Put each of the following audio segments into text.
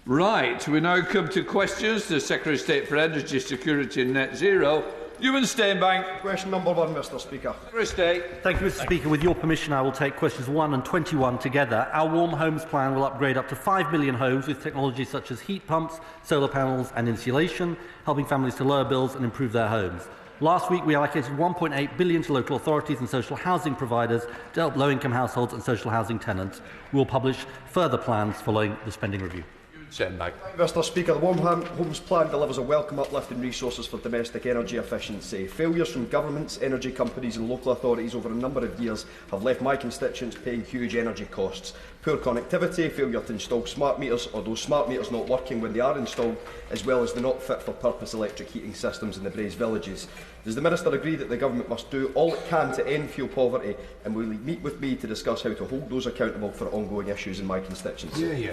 Right, we now come to questions to the Secretary of State for Energy Security and Net Zero, Euan Stainbank. Question number 1, Mr Speaker. Secretary of State. Thank you, Mr Speaker. With your permission, I will take questions 1 and 21 together. Our Warm Homes Plan will upgrade up to 5 million homes with technologies such as heat pumps, solar panels and insulation, helping families to lower bills and improve their homes. Last week, we allocated £1.8 billion to local authorities and social housing providers to help low-income households and social housing tenants. We will publish further plans following the spending review. Mr Speaker, the Warm Homes Plan delivers a welcome uplift in resources for domestic energy efficiency. Failures from governments, energy companies and local authorities over a number of years have left my constituents paying huge energy costs. Poor connectivity, failure to install smart meters, or those smart meters not working when they are installed, as well as the not fit for purpose electric heating systems in the Braes villages. Does the Minister agree that the Government must do all it can to end fuel poverty, and will he meet with me to discuss how to hold those accountable for ongoing issues in my constituency?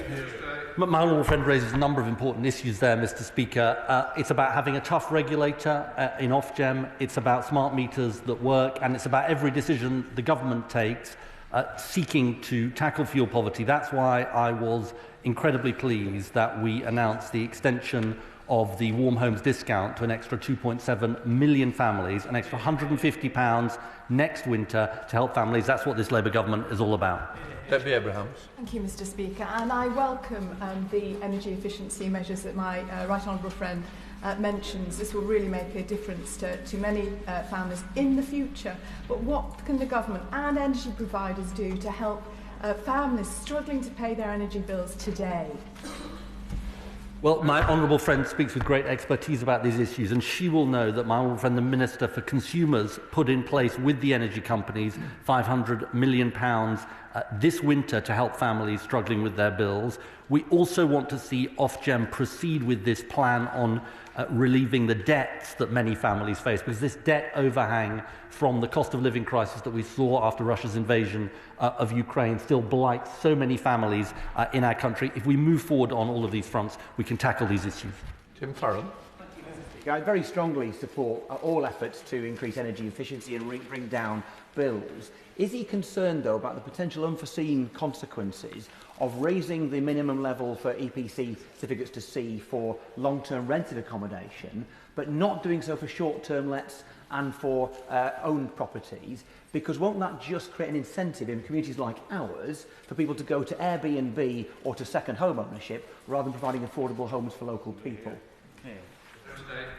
My honourable friend raises a number of important issues there, Mr Speaker. It's about having a tough regulator in Ofgem, it's about smart meters that work, and it's about every decision the Government takes seeking to tackle fuel poverty. That's why I was incredibly pleased that we announced the extension of the Warm Homes discount to an extra 2.7 million families, an extra £150 next winter to help families. That's what this Labour Government is all about. Debbie Abrahams. Thank you, Mr Speaker. And I welcome the energy efficiency measures that my right honourable friend mentions. This will really make a difference to many families in the future. But what can the Government and energy providers do to help families struggling to pay their energy bills today? Well, my honourable friend speaks with great expertise about these issues, and she will know that my honourable friend, the Minister for Consumers, put in place with the energy companies £500 million this winter to help families struggling with their bills. We also want to see Ofgem proceed with this plan on relieving the debts that many families face, because this debt overhang from the cost of living crisis that we saw after Russia's invasion of Ukraine still blights so many families in our country. If we move forward on all of these fronts, we can tackle these issues. Tim Farron. I very strongly support all efforts to increase energy efficiency and bring down bills. Is he concerned, though, about the potential unforeseen consequences of raising the minimum level for EPC certificates to C for long-term rented accommodation, but not doing so for short-term lets and for owned properties? Because won't that just create an incentive in communities like ours for people to go to Airbnb or to second home ownership rather than providing affordable homes for local people?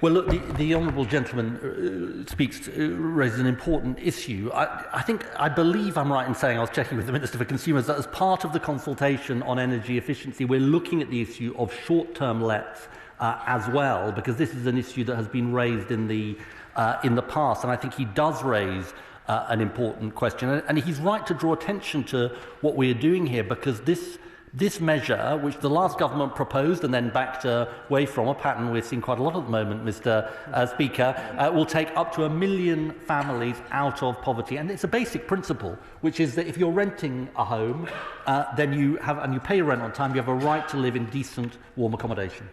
Well, look, the honourable gentleman raises an important issue. I believe I'm right in saying, I was checking with the Minister for Consumers, that as part of the consultation on energy efficiency, we're looking at the issue of short-term lets as well, because this is an issue that has been raised in the past, and I think he does raise an important question. And he's right to draw attention to what we are doing here, because this measure, which the last government proposed and then backed away from, a pattern we're seeing quite a lot at the moment, Mr Speaker, will take up to 1 million families out of poverty. And it's a basic principle, which is that if you're renting a home, then you pay your rent on time, you have a right to live in decent, warm accommodation.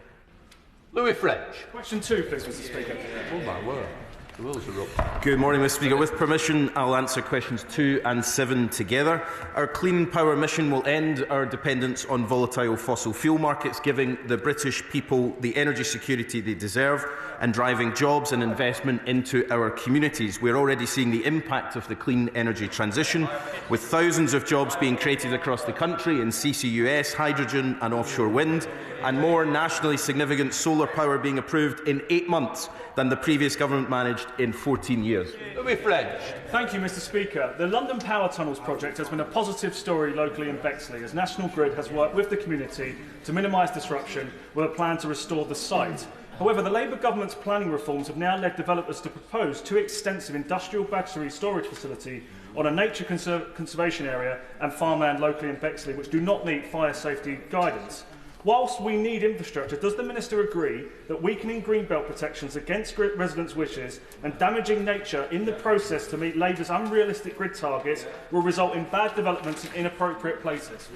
Louie French. Question 2, please, Mr Speaker. Oh my word. The wheels are up. Good morning, Mr Speaker. With permission, I'll answer questions 2 and 7 together. Our clean power mission will end our dependence on volatile fossil fuel markets, giving the British people the energy security they deserve and driving jobs and investment into our communities. We're already seeing the impact of the clean energy transition, with thousands of jobs being created across the country in CCUS, hydrogen and offshore wind, and more nationally significant solar power being approved in 8 months than the previous government managed in 14 years. Louie French. Thank you, Mr Speaker. The London Power Tunnels project has been a positive story locally in Bexley, as National Grid has worked with the community to minimise disruption with a plan to restore the site. However, the Labour government's planning reforms have now led developers to propose 2 extensive industrial battery storage facilities on a nature conservation area and farmland locally in Bexley, which do not meet fire safety guidance. Whilst we need infrastructure, does the Minister agree that weakening greenbelt protections against residents' wishes and damaging nature in the process to meet Labour's unrealistic grid targets will result in bad developments in inappropriate places?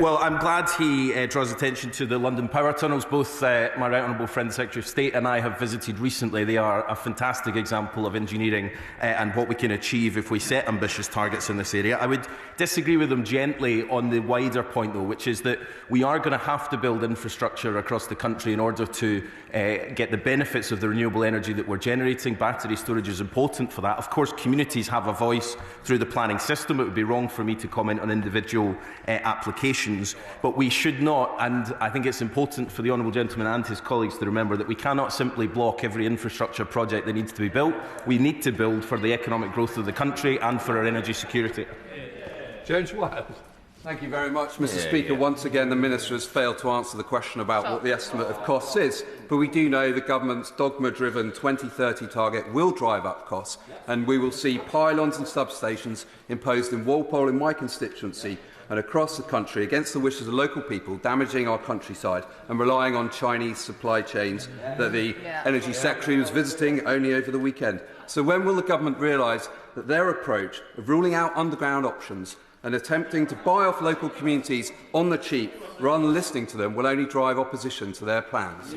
Well, I'm glad he draws attention to the London Power Tunnels. Both my right honourable friend, the Secretary of State, and I have visited recently. They are a fantastic example of engineering and what we can achieve if we set ambitious targets in this area. I would disagree with them gently on the wider point, though, which is that we are going to have to build infrastructure across the country in order to get the benefits of the renewable energy that we're generating. Battery storage is important for that. Of course, communities have a voice through the planning system. It would be wrong for me to comment on individual applications, but we should not, and I think it's important for the honourable gentleman and his colleagues to remember that we cannot simply block every infrastructure project that needs to be built. We need to build for the economic growth of the country and for our energy security. James Wild. Thank you very much, Mr. Speaker. Once again, the Minister has failed to answer the question about what the estimate of costs is. But we do know the government's dogma-driven 2030 target will drive up costs, and we will see pylons and substations imposed in Walpole, in my constituency, and across the country against the wishes of local people, damaging our countryside and relying on Chinese supply chains that the Energy Secretary was visiting only over the weekend. So when will the government realise that their approach of ruling out underground options and attempting to buy off local communities on the cheap rather than listening to them will only drive opposition to their plans?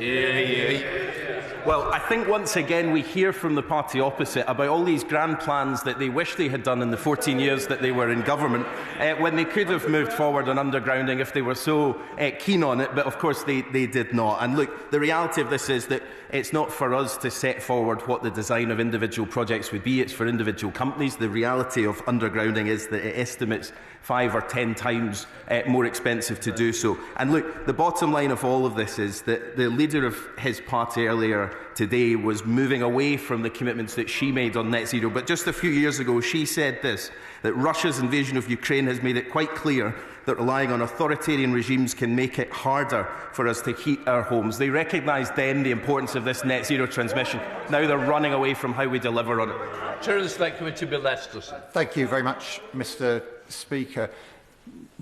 Well, I think once again we hear from the party opposite about all these grand plans that they wish they had done in the 14 years that they were in government, when they could have moved forward on undergrounding if they were so keen on it, but of course they did not. And look, the reality of this is that it's not for us to set forward what the design of individual projects would be, it's for individual companies. The reality of undergrounding is that it estimates 5 or 10 times more expensive to do so. And look, the bottom line of all of this is that the leader of his party earlier today was moving away from the commitments that she made on net zero. But just a few years ago, she said this, that Russia's invasion of Ukraine has made it quite clear that relying on authoritarian regimes can make it harder for us to heat our homes. They recognised then the importance of this net zero transmission. Now they're running away from how we deliver on it. Chair of the Select Committee, Bill Esterson. Thank you very much, Mr. Speaker.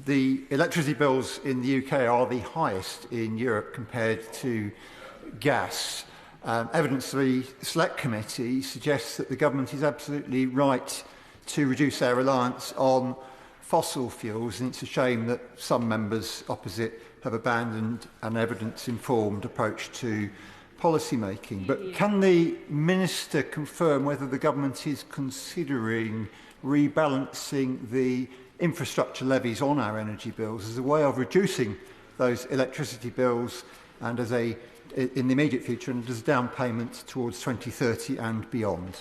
The electricity bills in the UK are the highest in Europe compared to gas. Evidence to the Select Committee suggests that the government is absolutely right to reduce their reliance on fossil fuels, and it's a shame that some members opposite have abandoned an evidence-informed approach to policy making. But can the Minister confirm whether the government is considering rebalancing the infrastructure levies on our energy bills as a way of reducing those electricity bills and as in the immediate future and as a down payment towards 2030 and beyond?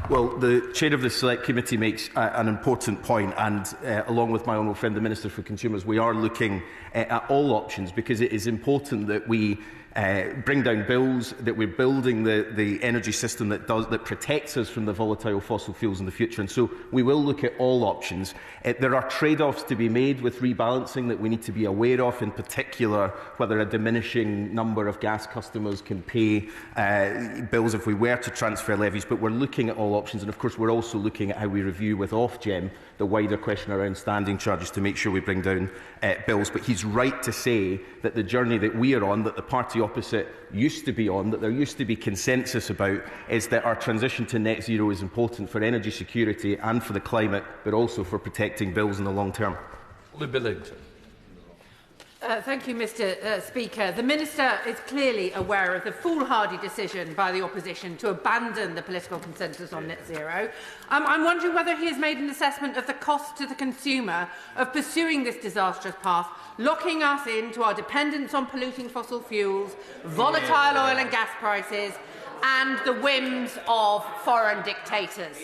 Well, the Chair of the Select Committee makes an important point, and along with my honourable friend, the Minister for Consumers, we are looking at all options because it is important that we bring down bills, that we're building the energy system that protects us from the volatile fossil fuels in the future. And so we will look at all options. There are trade-offs to be made with rebalancing that we need to be aware of, in particular whether a diminishing number of gas customers can pay bills if we were to transfer levies. But we're looking at all options, and of course we're also looking at how we review with Ofgem the wider question around standing charges to make sure we bring down bills. But he's right to say that the journey that we are on, that the party opposite used to be on, that there used to be consensus about, is that our transition to net zero is important for energy security and for the climate, but also for protecting bills in the long term. Billington. Thank you, Mr. Speaker. The Minister is clearly aware of the foolhardy decision by the opposition to abandon the political consensus on net zero. I'm wondering whether he has made an assessment of the cost to the consumer of pursuing this disastrous path, locking us into our dependence on polluting fossil fuels, volatile oil and gas prices, and the whims of foreign dictators.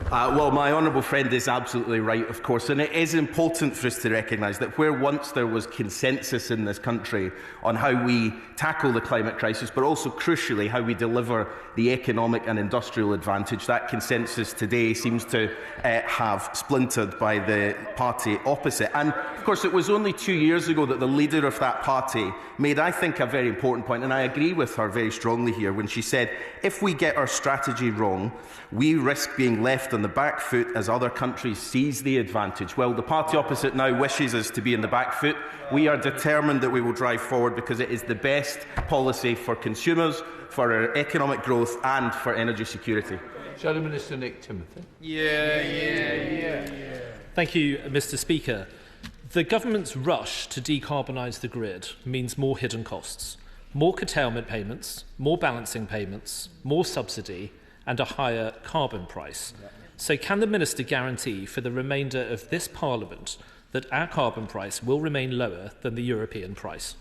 Well, my honourable friend is absolutely right, of course, and it is important for us to recognise that where once there was consensus in this country on how we tackle the climate crisis, but also crucially how we deliver the economic and industrial advantage, that consensus today seems to have splintered by the party opposite. And of course it was only 2 years ago that the leader of that party made, I think, a very important point, and I agree with her very strongly here, when she said, if we get our strategy wrong, we risk being left on the back foot as other countries seize the advantage. Well, the party opposite now wishes us to be in the back foot. We are determined that we will drive forward because it is the best policy for consumers, for our economic growth and for energy security. Shadow Minister Nick Timothy. Thank you, Mr. Speaker. The government's rush to decarbonise the grid means more hidden costs, more curtailment payments, more balancing payments, more subsidy and a higher carbon price. So can the Minister guarantee for the remainder of this Parliament that our carbon price will remain lower than the European price?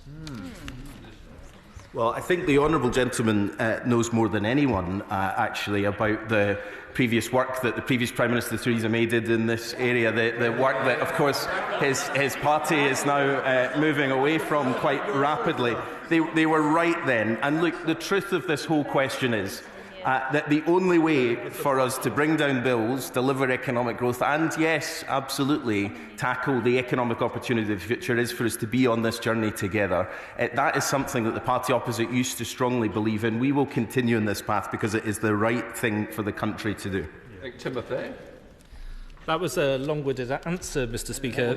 Well, I think the honourable gentleman knows more than anyone, actually, about the previous work that the previous Prime Minister Theresa May did in this area, the work that, of course, his party is now moving away from quite rapidly. They were right then. And look, the truth of this whole question is that the only way for us to bring down bills, deliver economic growth and, yes, absolutely, tackle the economic opportunity of the future is for us to be on this journey together. That is something that the party opposite used to strongly believe in. We will continue in this path because it is the right thing for the country to do. Timothy. That was a long-winded answer, Mr. Speaker,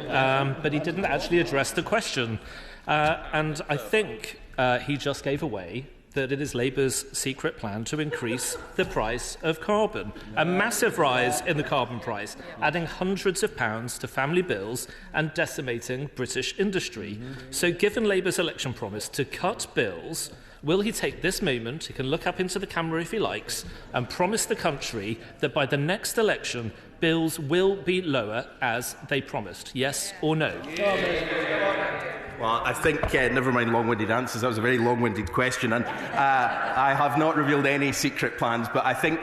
but he didn't actually address the question. And I think he just gave away that it is Labour's secret plan to increase the price of carbon. A massive rise in the carbon price, adding hundreds of pounds to family bills and decimating British industry. So given Labour's election promise to cut bills, will he take this moment, he can look up into the camera if he likes, and promise the country that by the next election, bills will be lower as they promised? Yes or no? Well, I think, never mind long-winded answers, that was a very long-winded question, and I have not revealed any secret plans, but I think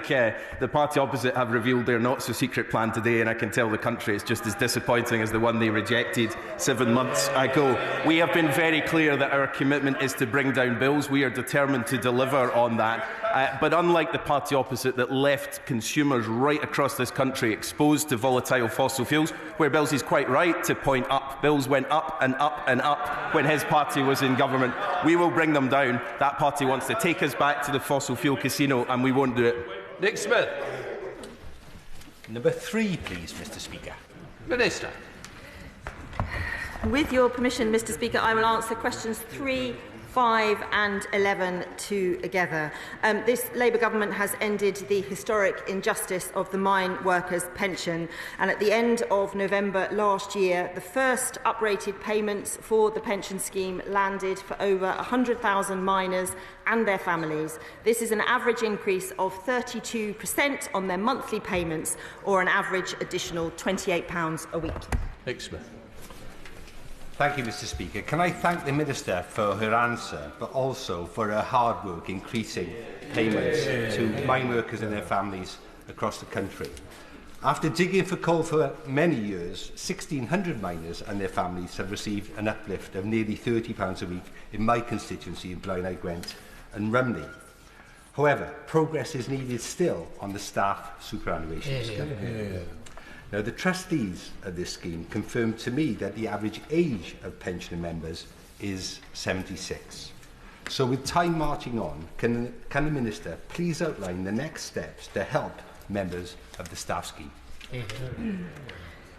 the party opposite have revealed their not-so-secret plan today, and I can tell the country it's just as disappointing as the one they rejected 7 months ago. We have been very clear that our commitment is to bring down bills. We are determined to deliver on that. But unlike the party opposite that left consumers right across this country exposed to volatile fossil fuels, where Bills is quite right to point up, bills went up and up and up when his party was in government. We will bring them down. That party wants to take us back to the fossil fuel casino, and we won't do it. Nick Smith. Number 3, please, Mr. Speaker. Minister. With your permission, Mr. Speaker, I will answer questions 3, 5 and 11 together. This Labour government has ended the historic injustice of the mine workers' pension, and at the end of November last year, the first uprated payments for the pension scheme landed for over 100,000 miners and their families. This is an average increase of 32% on their monthly payments, or an average additional £28 a week. Nick Smith. Thank you, Mr. Speaker. Can I thank the Minister for her answer, but also for her hard work increasing payments to mine workers and their families across the country. After digging for coal for many years, 1,600 miners and their families have received an uplift of nearly £30 a week in my constituency in Blaenau Gwent and Rumney. However, progress is needed still on the staff superannuation scheme. Now, the trustees of this scheme confirmed to me that the average age of pensioner members is 76. So, with time marching on, can the Minister please outline the next steps to help members of the staff scheme?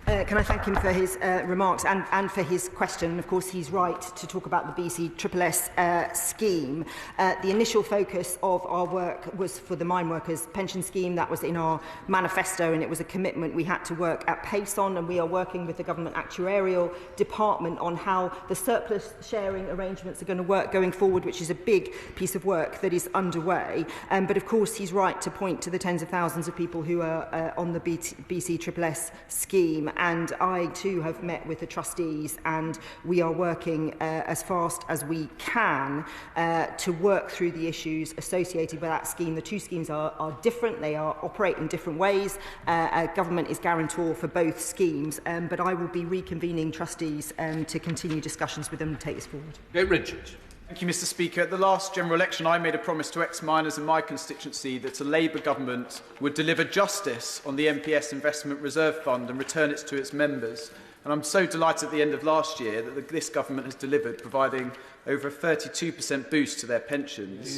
Can I thank him for his remarks and for his question? Of course, he's right to talk about the BC scheme. The initial focus of our work was for the mine workers' pension scheme. That was in our manifesto, and it was a commitment we had to work at pace on, and we are working with the Government Actuarial Department on how the surplus sharing arrangements are going to work going forward, which is a big piece of work that is underway. But of course, he's right to point to the tens of thousands of people who are on the BCSS scheme. And I too have met with the trustees, and we are working as fast as we can to work through the issues associated with that scheme. The two schemes are different, they operate in different ways. Government is guarantor for both schemes, but I will be reconvening trustees to continue discussions with them and take this forward. Okay, Richard. Thank you, Mr. Speaker. At the last general election, I made a promise to ex-miners in my constituency that a Labour government would deliver justice on the MPS Investment Reserve Fund and return it to its members. And I'm so delighted at the end of last year that this government has delivered, providing over a 32% boost to their pensions.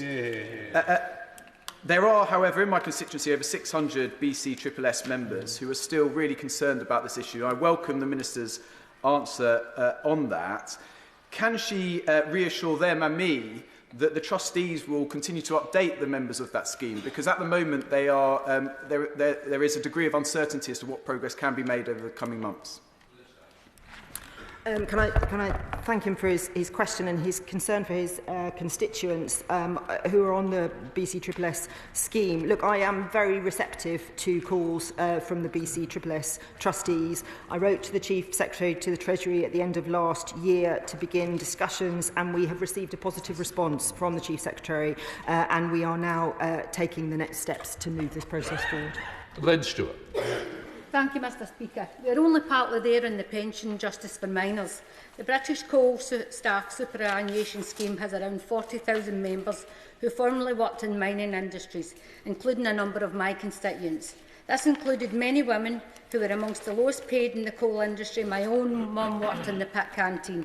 There are, however, in my constituency over 600 BCSS members who are still really concerned about this issue. I welcome the Minister's answer on that. Can she reassure them and me that the trustees will continue to update the members of that scheme, because at the moment they are, there is a degree of uncertainty as to what progress can be made over the coming months. Can I thank him for his question and his concern for his constituents who are on the BCSSS scheme. Look, I am very receptive to calls from the BCSSS trustees. I wrote to the Chief Secretary to the Treasury at the end of last year to begin discussions, and we have received a positive response from the Chief Secretary, and we are now taking the next steps to move this process forward. Lynn Stewart. Thank you, Mr Speaker. We're only partly there in the pension justice for miners. The British Coal Staff Superannuation Scheme has around 40,000 members who formerly worked in mining industries, including a number of my constituents. This included many women who were amongst the lowest paid in the coal industry. My own mum worked in the pit canteen.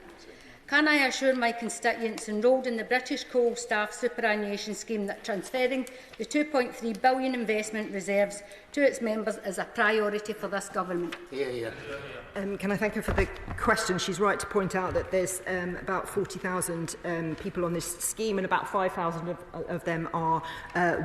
Can I assure my constituents enrolled in the British Coal Staff Superannuation Scheme that transferring the £2.3 billion investment reserves to its members is a priority for this government? Can I thank her for the question? She's right to point out that there's about 40,000 people on this scheme, and about 5,000 of them are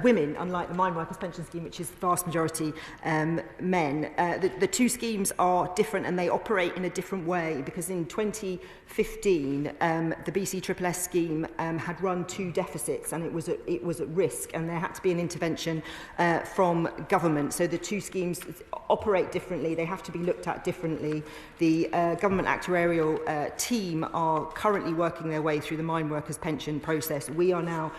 women, unlike the Mine Workers Pension Scheme, which is the vast majority men. The two schemes are different and they operate in a different way, because in 2015 the BCSSS scheme had run two deficits, and it was at risk, and there had to be an intervention from government. So the two schemes operate differently, they have to be looked at differently. The government actuarial team are currently working their way through the mine workers pension process. We are now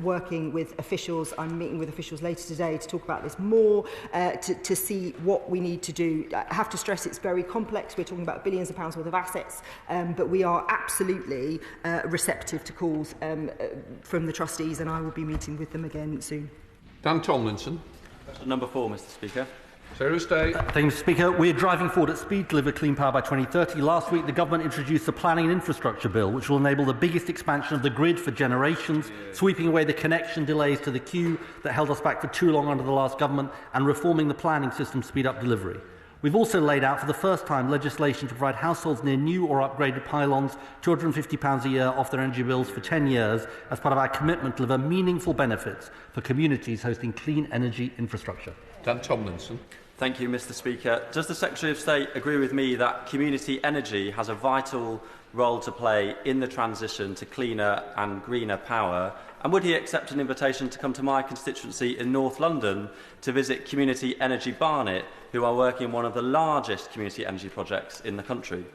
working with officials. I'm meeting with officials later today to talk about this more, to see what we need to do. I have to stress it's very complex. We're talking about billions of pounds worth of assets, but we are absolutely receptive to calls from the trustees, and I will be meeting with them again soon. Dan Tomlinson. Number 4, Mr Speaker. Thursday. Thank you, Mr Speaker. We're driving forward at speed to deliver clean power by 2030. Last week, the government introduced a planning and infrastructure bill, which will enable the biggest expansion of the grid for generations, sweeping away the connection delays to the queue that held us back for too long under the last government, and reforming the planning system to speed up delivery. We've also laid out for the first time legislation to provide households near new or upgraded pylons £250 a year off their energy bills for 10 years as part of our commitment to deliver meaningful benefits for communities hosting clean energy infrastructure. Dan Tomlinson. Thank you, Mr Speaker. Does the Secretary of State agree with me that community energy has a vital role to play in the transition to cleaner and greener power? And would he accept an invitation to come to my constituency in North London to visit Community Energy Barnet, who are working on one of the largest community energy projects in the country?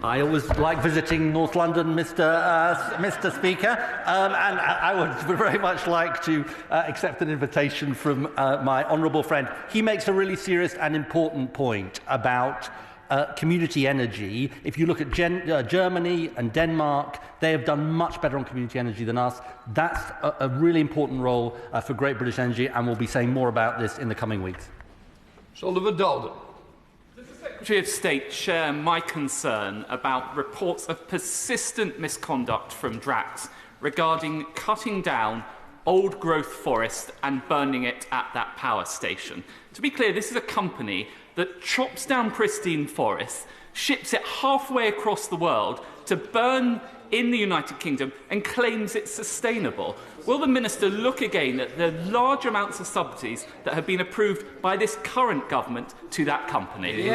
I always like visiting North London, Mr Speaker, and I would very much like to accept an invitation from my honourable friend. He makes a really serious and important point about community energy. If you look at Germany and Denmark, they have done much better on community energy than us. That's a really important role for Great British Energy, and we'll be saying more about this in the coming weeks. Oliver Dalden. Does the Secretary of State share my concern about reports of persistent misconduct from Drax regarding cutting down old-growth forest and burning it at that power station? To be clear, this is a company that chops down pristine forests, ships it halfway across the world to burn in the United Kingdom and claims it's sustainable. Will the Minister look again at the large amounts of subsidies that have been approved by this current government to that company?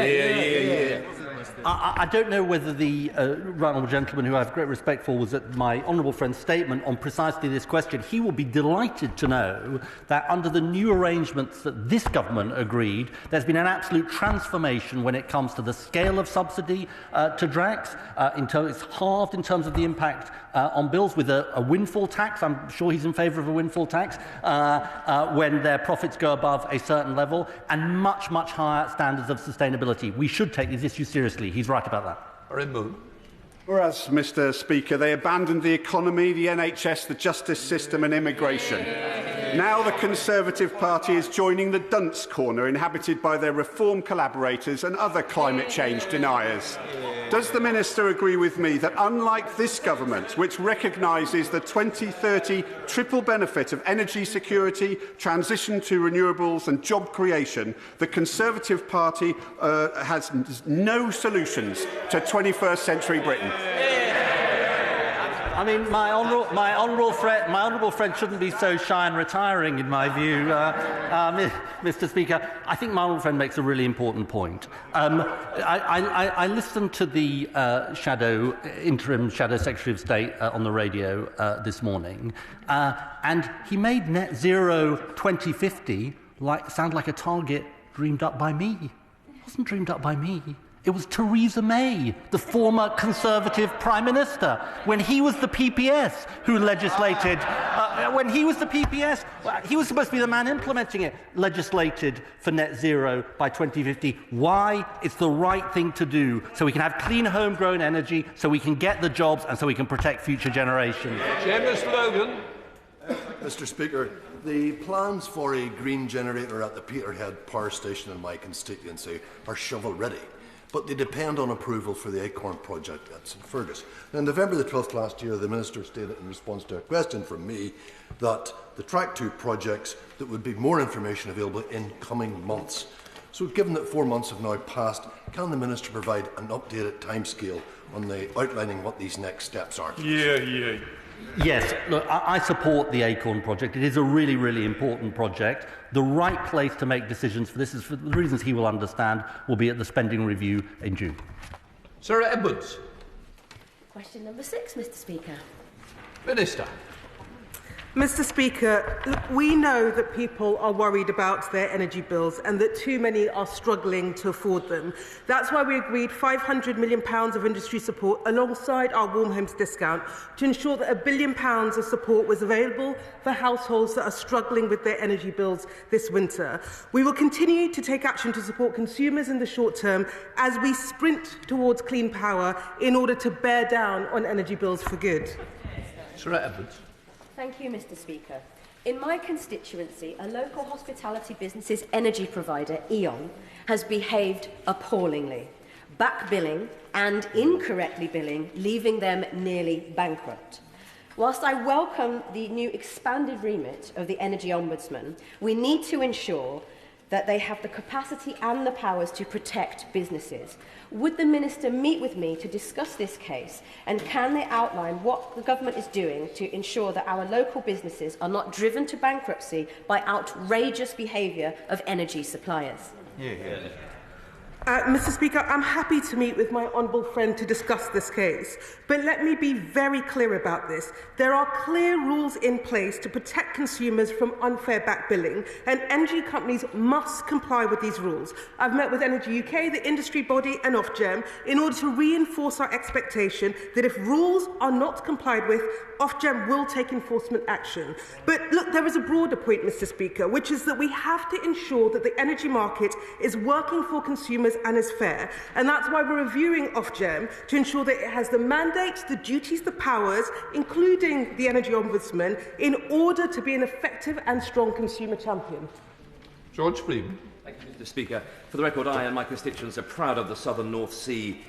I don't know whether the right honourable gentleman, who I have great respect for, was at my honourable friend's statement on precisely this question. He will be delighted to know that under the new arrangements that this government agreed, there's been an absolute transformation when it comes to the scale of subsidy to Drax. It's halved in terms of the impact on bills, with a windfall tax. I'm sure he's in favour of a windfall tax when their profits go above a certain level, and much, much higher standards of sustainability. We should take these issues seriously. He's right about that. Whereas, Mr Speaker, they abandoned the economy, the NHS, the justice system and immigration. Now the Conservative Party is joining the dunce corner inhabited by their reform collaborators and other climate change deniers. Does the Minister agree with me that, unlike this government, which recognises the 2030 triple benefit of energy security, transition to renewables and job creation, the Conservative Party has no solutions to 21st century Britain? I mean, my honourable friend shouldn't be so shy and retiring, in my view, Mr. Speaker. I think my honourable friend makes a really important point. I listened to the interim Shadow Secretary of State on the radio this morning, and he made net zero 2050 sound like a target dreamed up by me. It wasn't dreamed up by me. It was Theresa May, the former Conservative Prime Minister, when he was the PPS who legislated. When he was the PPS, he was supposed to be the man implementing it, legislated for net zero by 2050. Why? It's the right thing to do, so we can have clean homegrown energy, so we can get the jobs, and so we can protect future generations. Seamus Logan. Mr. Speaker, the plans for a green generator at the Peterhead power station in my constituency are shovel-ready, but they depend on approval for the Acorn project at St Fergus. On November the 12th last year, the Minister stated in response to a question from me that the Track 2 projects, that would be more information available in coming months. So given that 4 months have now passed, can the Minister provide an updated timescale on outlining what these next steps are? Yes, look, I support the Acorn project. It is a really, really important project. The right place to make decisions for this, is for the reasons he will understand, will be at the spending review in June. Sarah Edwards. Question number 6, Mr. Speaker. Minister. Mr. Speaker, we know that people are worried about their energy bills and that too many are struggling to afford them. That's why we agreed £500 million of industry support alongside our Warm Homes discount to ensure that £1 billion of support was available for households that are struggling with their energy bills this winter. We will continue to take action to support consumers in the short term as we sprint towards clean power in order to bear down on energy bills for good. Sarah Edwards. Thank you, Mr. Speaker. In my constituency, a local hospitality business's energy provider, Euan, has behaved appallingly, back-billing and incorrectly billing, leaving them nearly bankrupt. Whilst I welcome the new expanded remit of the Energy Ombudsman, we need to ensure that they have the capacity and the powers to protect businesses. Would the Minister meet with me to discuss this case, and can they outline what the government is doing to ensure that our local businesses are not driven to bankruptcy by outrageous behaviour of energy suppliers? Mr. Speaker, I'm happy to meet with my honourable friend to discuss this case, but let me be very clear about this. There are clear rules in place to protect consumers from unfair back billing, and energy companies must comply with these rules. I've met with Energy UK, the industry body, and Ofgem in order to reinforce our expectation that if rules are not complied with, Ofgem will take enforcement action. But look, there is a broader point, Mr. Speaker, which is that we have to ensure that the energy market is working for consumers and is fair. And that's why we're reviewing Ofgem to ensure that it has the mandates, the duties, the powers, including the Energy Ombudsman, in order to be an effective and strong consumer champion. George Freeman. Thank you, Mr. Speaker. For the record, I and my constituents are proud of the southern North Sea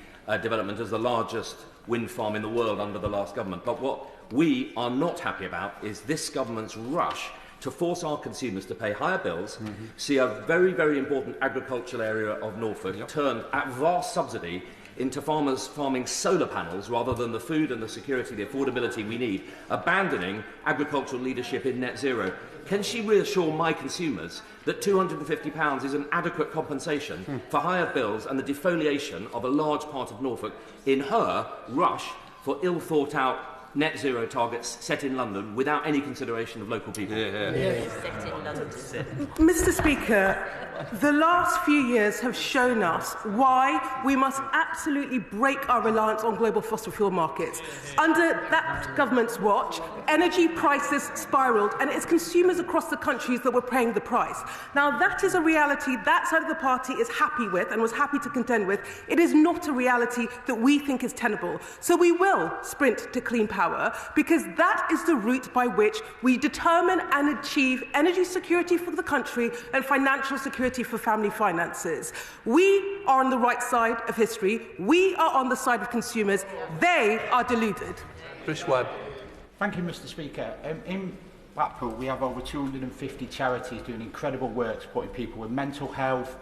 development as the largest wind farm in the world under the last government. But what we are not happy about is this government's rush to force our consumers to pay higher bills, see a very, very important agricultural area of Norfolk turned at vast subsidy into farmers farming solar panels rather than the food and the security, the affordability we need, abandoning agricultural leadership in net zero. Can she reassure my consumers that £250 is an adequate compensation for higher bills and the defoliation of a large part of Norfolk in her rush for ill-thought-out net zero targets set in London without any consideration of local people? Mr. Speaker, the last few years have shown us why we must absolutely break our reliance on global fossil fuel markets. Under that government's watch, energy prices spiralled, and it's consumers across the countries that were paying the price. Now, that is a reality that side of the party is happy with and was happy to contend with. It is not a reality that we think is tenable. So we will sprint to clean power, because that is the route by which we determine and achieve energy security for the country and financial security for family finances. We are on the right side of history. We are on the side of consumers. They are deluded. Chris Webb. Thank you, Mr. Speaker. In Blackpool, we have over 250 charities doing incredible work supporting people with mental health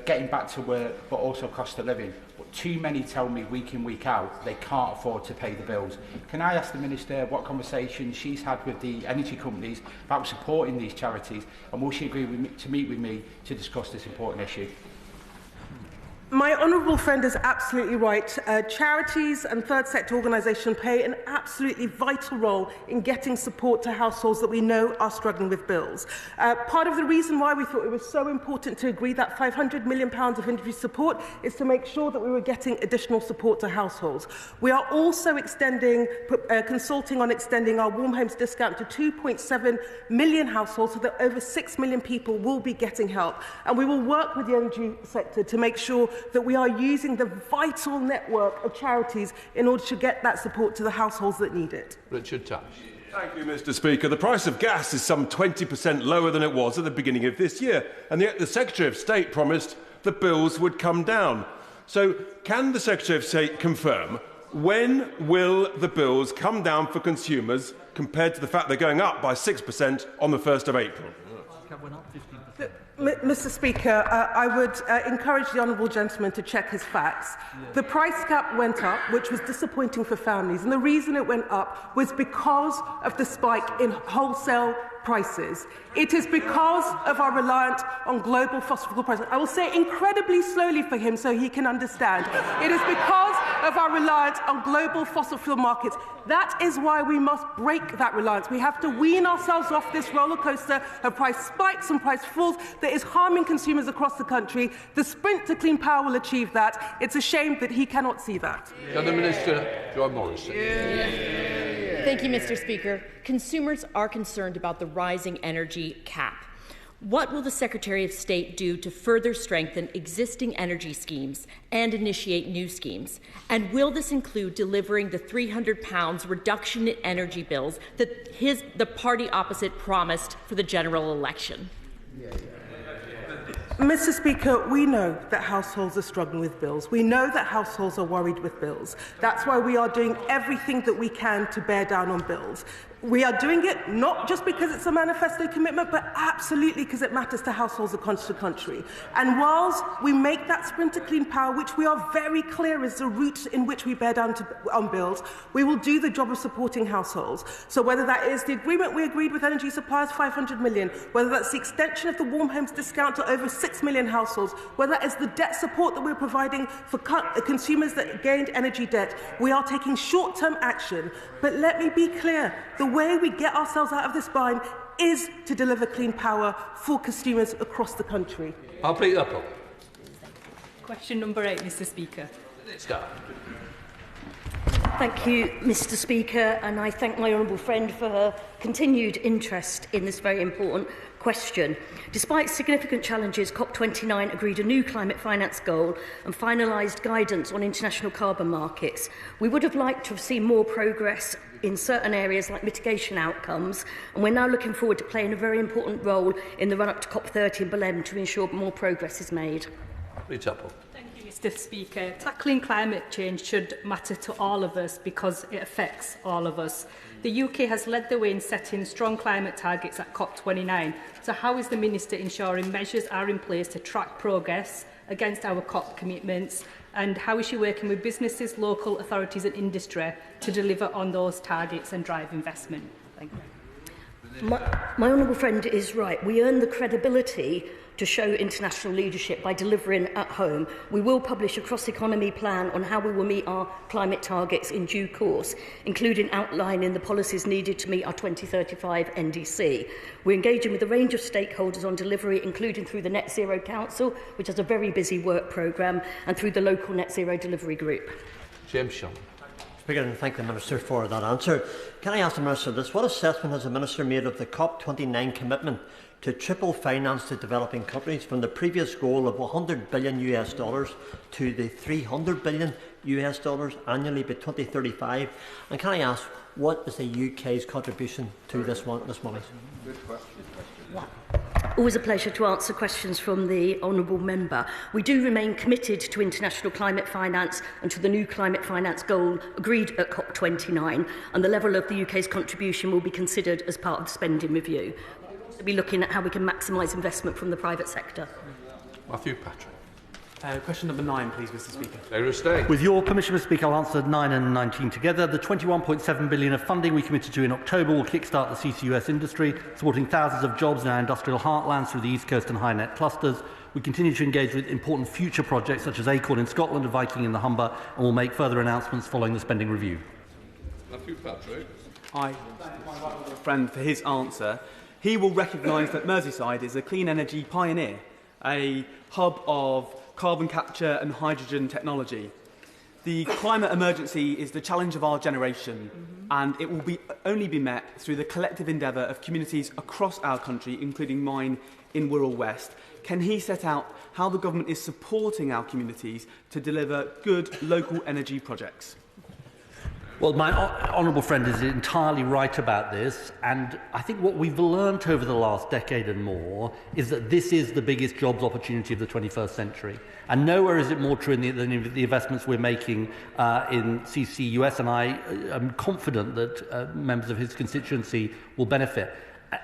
getting back to work, but also cost of living. But too many tell me week in, week out, they can't afford to pay the bills. Can I ask the Minister what conversations she's had with the energy companies about supporting these charities, and will she agree with me, to meet with me to discuss this important issue? My honourable friend is absolutely right. Charities and third sector organisations play an absolutely vital role in getting support to households that we know are struggling with bills. Part of the reason why we thought it was so important to agree that £500 million of industry support is to make sure that we were getting additional support to households. We are also consulting on extending our warm homes discount to 2.7 million households, so that over 6 million people will be getting help. And we will work with the energy sector to make sure that we are using the vital network of charities in order to get that support to the households that need it. Richard Tash. Thank you, Mr. Speaker. The price of gas is some 20% lower than it was at the beginning of this year, and yet the Secretary of State promised the bills would come down. So can the Secretary of State confirm when will the bills come down for consumers compared to the fact they're going up by 6% on the 1st of April? Mr. Speaker, I would encourage the honourable gentleman to check his facts. The price cap went up, which was disappointing for families, and the reason it went up was because of the spike in wholesale prices. It is because of our reliance on global fossil fuel prices. I will say it incredibly slowly for him so he can understand. It is because of our reliance on global fossil fuel markets. That is why we must break that reliance. We have to wean ourselves off this roller coaster of price spikes and price falls that is harming consumers across the country. The sprint to clean power will achieve that. It's a shame that he cannot see that. Can the Minister, John Morrison. Thank you, Mr. Speaker. Consumers are concerned about the rising energy cap. What will the Secretary of State do to further strengthen existing energy schemes and initiate new schemes? And will this include delivering the £300 reduction in energy bills that the party opposite promised for the general election? Mr. Speaker, we know that households are struggling with bills. We know that households are worried with bills. That's why we are doing everything that we can to bear down on bills. We are doing it not just because it's a manifesto commitment, but absolutely because it matters to households across the country. And whilst we make that sprint to clean power, which we are very clear is the route in which we bear down on bills, we will do the job of supporting households. So whether that is the agreement we agreed with energy suppliers, £500 million, whether that's the extension of the warm homes discount to over 6 million households, whether that is the debt support that we're providing for consumers that gained energy debt, we are taking short-term action. But let me be clear, the way we get ourselves out of this bind is to deliver clean power for consumers across the country. I'll pick that up. Question number 8, Mr. Speaker. Start. Thank you, Mr. Speaker, and I thank my honourable friend for her continued interest in this very important question. Despite significant challenges, COP29 agreed a new climate finance goal and finalised guidance on international carbon markets. We would have liked to have seen more progress in certain areas like mitigation outcomes, and we're now looking forward to playing a very important role in the run-up to COP30 in Billington to ensure more progress is made. Mr. Speaker, tackling climate change should matter to all of us because it affects all of us. The UK has led the way in setting strong climate targets at COP29. So how is the Minister ensuring measures are in place to track progress against our COP commitments? And how is she working with businesses, local authorities and industry to deliver on those targets and drive investment? Thank you. My honourable friend is right. We earn the credibility to show international leadership by delivering at home. We will publish a cross-economy plan on how we will meet our climate targets in due course, including outlining the policies needed to meet our 2035 NDC. We're engaging with a range of stakeholders on delivery, including through the Net Zero Council, which has a very busy work programme, and through the local Net Zero Delivery Group. James Shaw. Speaker, and thank the Minister for that answer. Can I ask the Minister this? What assessment has the Minister made of the COP29 commitment to triple finance to developing countries from the previous goal of $100 billion to the $300 billion annually by 2035? And can I ask, what is the UK's contribution to this money? Good question. Always a pleasure to answer questions from the honourable member. We do remain committed to international climate finance and to the new climate finance goal agreed at COP29, and the level of the UK's contribution will be considered as part of the spending review. We'll be looking at how we can maximise investment from the private sector. Matthew Patrick. Question number 9, please, Mr. Speaker. Secretary of State. With your permission, Mr. Speaker, I'll answer 9 and 19 together. The £21.7 billion of funding we committed to in October will kickstart the CCUS industry, supporting thousands of jobs in our industrial heartlands through the East Coast and high net clusters. We continue to engage with important future projects such as Acorn in Scotland and Viking in the Humber, and will make further announcements following the spending review. Matthew Patrick. I thank my friend for his answer. He will recognise that Merseyside is a clean energy pioneer, a hub of carbon capture and hydrogen technology. The climate emergency is the challenge of our generation, and it will only be met through the collective endeavour of communities across our country, including mine in Wirral West. Can he set out how the government is supporting our communities to deliver good local energy projects? Well, my honourable friend is entirely right about this, and I think what we've learnt over the last decade and more is that this is the biggest jobs opportunity of the 21st century. And nowhere is it more true than in the investments we're making in CCUS, and I am confident that members of his constituency will benefit.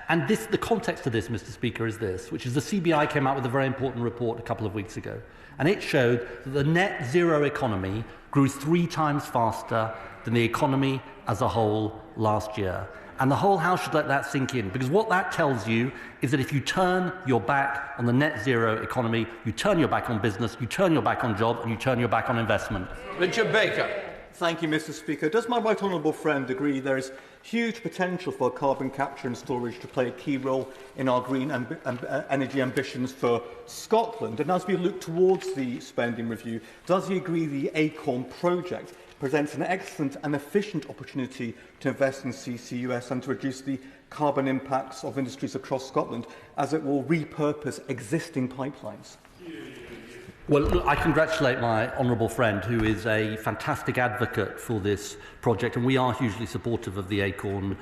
And the context of this, Mr. Speaker, is this, which is the CBI came out with a very important report a couple of weeks ago, and it showed that the net zero economy grew 3 times faster than the economy as a whole last year. And the whole House should let that sink in, because what that tells you is that if you turn your back on the net zero economy, you turn your back on business, you turn your back on jobs, and you turn your back on investment. Richard Baker. Thank you, Mr. Speaker. Does my right honourable friend agree there is huge potential for carbon capture and storage to play a key role in our green energy ambitions for Scotland? And as we look towards the spending review, does he agree the Acorn project presents an excellent and efficient opportunity to invest in CCUS and to reduce the carbon impacts of industries across Scotland, as it will repurpose existing pipelines? Well, look, I congratulate my honourable friend, who is a fantastic advocate for this project, and we are hugely supportive of the Acorn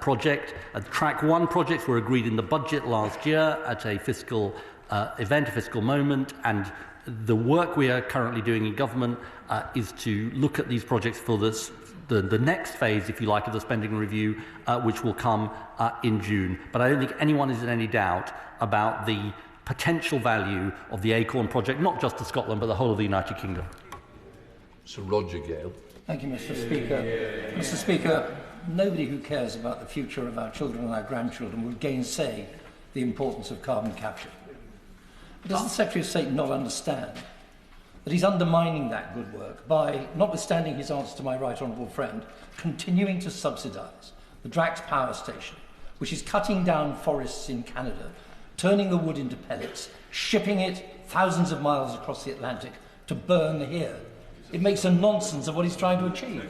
project. Track 1 projects were agreed in the budget last year at a fiscal event, a fiscal moment, and the work we are currently doing in government is to look at these projects for the next phase, if you like, of the spending review, which will come in June. But I don't think anyone is in any doubt about the potential value of the Acorn project, not just to Scotland, but the whole of the United Kingdom. Sir Roger Gale. Thank you, Mr. Speaker. Mr. Speaker, nobody who cares about the future of our children and our grandchildren will gainsay the importance of carbon capture. But does the Secretary of State not understand that he's undermining that good work by, notwithstanding his answer to my right honourable friend, continuing to subsidise the Drax power station, which is cutting down forests in Canada, turning the wood into pellets, shipping it thousands of miles across the Atlantic to burn here? It makes a nonsense of what he's trying to achieve.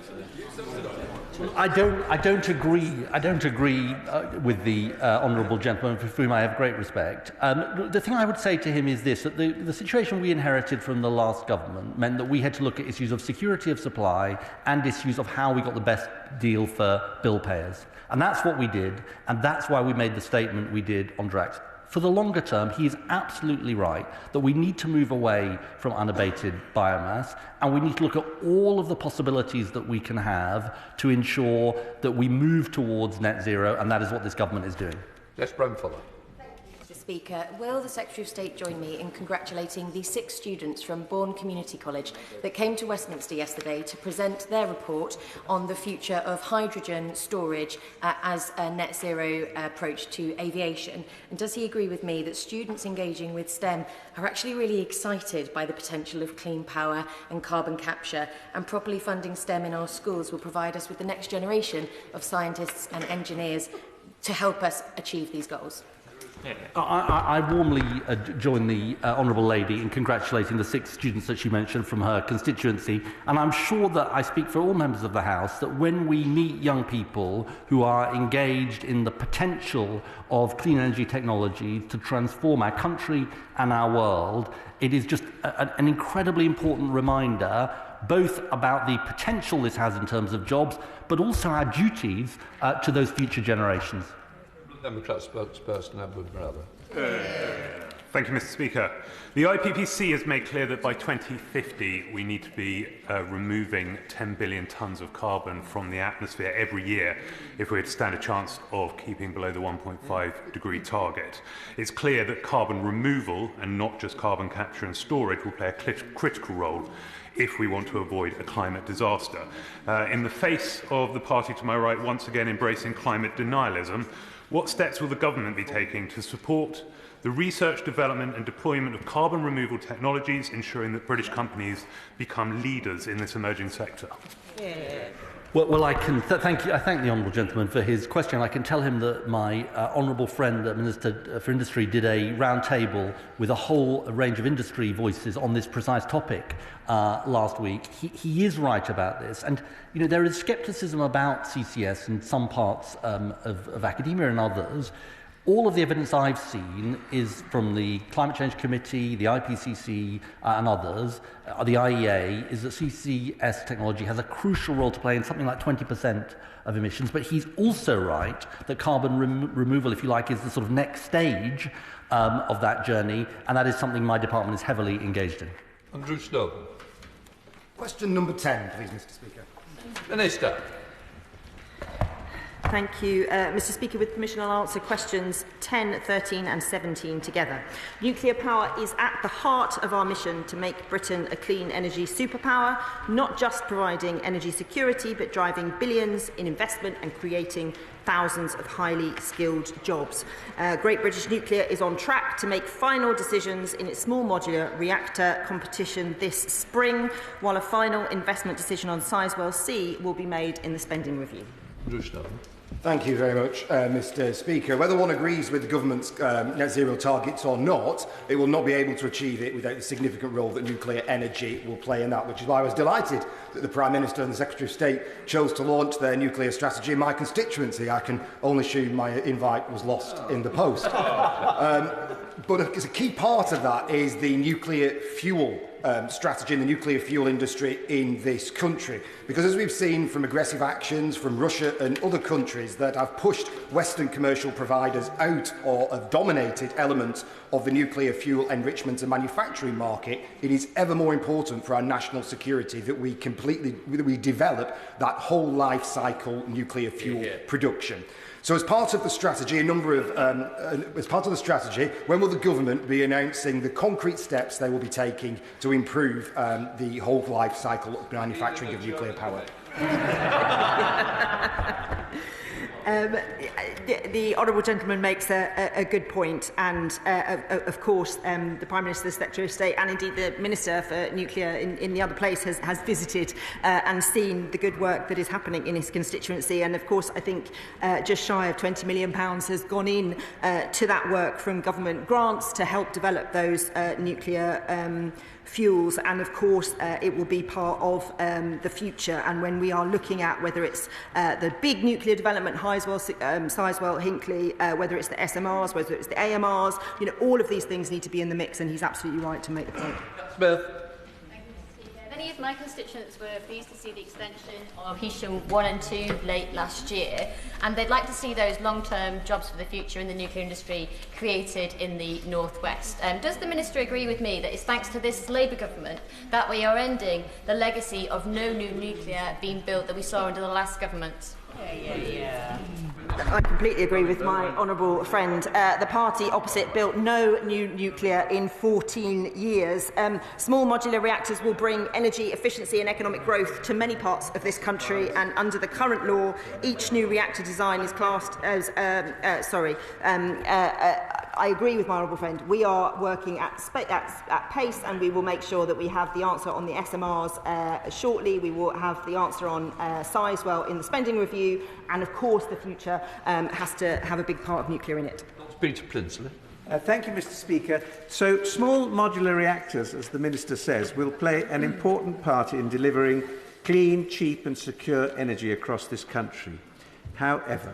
I don't agree with the honourable gentleman, for whom I have great respect. The thing I would say to him is this, that the situation we inherited from the last government meant that we had to look at issues of security of supply and issues of how we got the best deal for bill payers. And that's what we did, and that's why we made the statement we did on Drax. For the longer term, he is absolutely right that we need to move away from unabated biomass, and we need to look at all of the possibilities that we can have to ensure that we move towards net zero, and that is what this government is doing. Yes, Bromfuller. Mr. Speaker, will the Secretary of State join me in congratulating the 6 students from Bourne Community College that came to Westminster yesterday to present their report on the future of hydrogen storage as a net zero approach to aviation? And does he agree with me that students engaging with STEM are actually really excited by the potential of clean power and carbon capture, and properly funding STEM in our schools will provide us with the next generation of scientists and engineers to help us achieve these goals? I warmly join the honourable lady in congratulating the 6 students that she mentioned from her constituency, and I'm sure that I speak for all members of the House that when we meet young people who are engaged in the potential of clean energy technology to transform our country and our world, it is just an incredibly important reminder both about the potential this has in terms of jobs, but also our duties to those future generations. Democrat spokesperson Edward Brother. Thank you, Mr. Speaker. The IPPC has made clear that by 2050 we need to be removing 10 billion tonnes of carbon from the atmosphere every year if we're to stand a chance of keeping below the 1.5 degree target. It's clear that carbon removal, and not just carbon capture and storage, will play a critical role if we want to avoid a climate disaster. In the face of the party to my right once again embracing climate denialism, what steps will the government be taking to support the research, development and deployment of carbon removal technologies, ensuring that British companies become leaders in this emerging sector? Well, I can thank you. I thank the honourable gentleman for his question. I can tell him that my honourable friend, the Minister for Industry, did a round table with a whole range of industry voices on this precise topic last week. He is right about this, and you know there is scepticism about CCS in some parts of academia and others. All of the evidence I've seen is from the Climate Change Committee, the IPCC and others, the IEA, is that CCS technology has a crucial role to play in something like 20% of emissions. But he's also right that carbon removal, if you like, is the sort of next stage of that journey, and that is something my department is heavily engaged in. Andrew Snowden. Question number 10, please, Mr. Speaker. Minister. Thank you, Mr. Speaker. With permission, I'll answer questions 10, 13 and 17 together. Nuclear power is at the heart of our mission to make Britain a clean energy superpower, not just providing energy security, but driving billions in investment and creating thousands of highly skilled jobs. Great British Nuclear is on track to make final decisions in its small modular reactor competition this spring, while a final investment decision on Sizewell C will be made in the spending review. Thank you very much, Mr. Speaker. Whether one agrees with the government's net zero targets or not, it will not be able to achieve it without the significant role that nuclear energy will play in that, which is why I was delighted that the Prime Minister and the Secretary of State chose to launch their nuclear strategy in my constituency. I can only assume my invite was lost in the post. But a key part of that is the nuclear fuel strategy in the nuclear fuel industry in this country. Because as we've seen from aggressive actions from Russia and other countries that have pushed Western commercial providers out or have dominated elements of the nuclear fuel enrichment and manufacturing market, it is ever more important for our national security that we develop that whole life cycle nuclear fuel production. So as part of the strategy, when will the government be announcing the concrete steps they will be taking to improve the whole life cycle of manufacturing of nuclear power? The honourable gentleman makes a good point, and of course the Prime Minister, the Secretary of State and indeed the Minister for Nuclear in the other place has visited and seen the good work that is happening in his constituency, and of course I think just shy of £20 million has gone in to that work from government grants to help develop those nuclear fuels, and of course it will be part of the future. And when we are looking at whether it's the big nuclear development, Sizewell, Hinkley, whether it's the SMRs, whether it's the AMRs, you know, all of these things need to be in the mix, and he's absolutely right to make the point. Smith. Many of my constituents were pleased to see the extension of Heysham 1 and 2 late last year, and they'd like to see those long-term jobs for the future in the nuclear industry created in the North West. Does the Minister agree with me that it's thanks to this Labour government that we are ending the legacy of no new nuclear being built that we saw under the last government? I completely agree with my honourable friend. The party opposite built no new nuclear in 14 years. Small modular reactors will bring energy efficiency and economic growth to many parts of this country, and under the current law, each new reactor design is classed as... I agree with my honourable friend. We are working at pace, and we will make sure that we have the answer on the SMRs shortly. We will have the answer on Sizewell in the spending review, and of course the future has to have a big part of nuclear in it. Peter Prinsley. Thank you, Mr. Speaker. So, small modular reactors, as the Minister says, will play an important part in delivering clean, cheap and secure energy across this country. However,